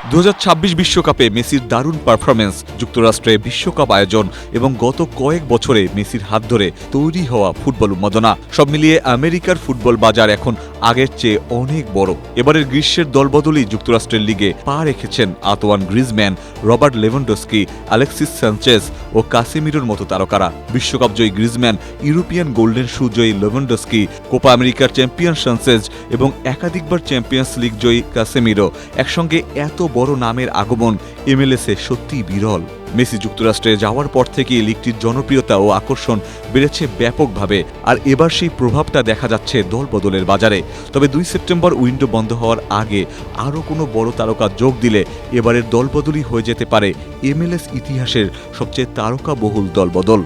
2026 বিশ্বকাপে মেসির দারুণ পারফরমেন্স, যুক্তরাষ্ট্রে বিশ্বকাপ আয়োজন এবং গত কয়েক বছরে মেসির হাত ধরে তৈরি হওয়া ফুটবল উন্মাদনা, সব মিলিয়ে আমেরিকার ফুটবল বাজার এখন আগের চেয়ে অনেক বড়। এবারের গ্রীষ্মের দলবদলই যুক্তরাষ্ট্রের লিগে পা রেখেছেন Antoine Griezmann, Robert Lewandowski, Alexis Sanchez ও কাসেমিরোর মতো তারকারা। বিশ্বকাপ জয়ী গ্রিজম্যান, ইউরোপিয়ান গোল্ডেন শু জয়ী লেভানডস্কি, কোপা আমেরিকার চ্যাম্পিয়ন সানচেজ এবং একাধিকবার চ্যাম্পিয়ন্স লিগ জয়ী কাসেমিরো একসঙ্গে এত বড় নামের আগমন এমএলএসে সত্যিই বিরল। মেসি যুক্তরাষ্ট্রে যাওয়ার পর থেকেই লিগটির জনপ্রিয়তা ও আকর্ষণ বেড়েছে ব্যাপকভাবে, আর এবার সেই প্রভাবটা দেখা যাচ্ছে দলবদলের বাজারে। তবে 2 সেপ্টেম্বর উইন্ডো বন্ধ হওয়ার আগে আরও কোনো বড় তারকা যোগ দিলে এবারের দলবদলই হয়ে যেতে পারে এমএলএস ইতিহাসের সবচেয়ে তারকাবহুল দলবদল।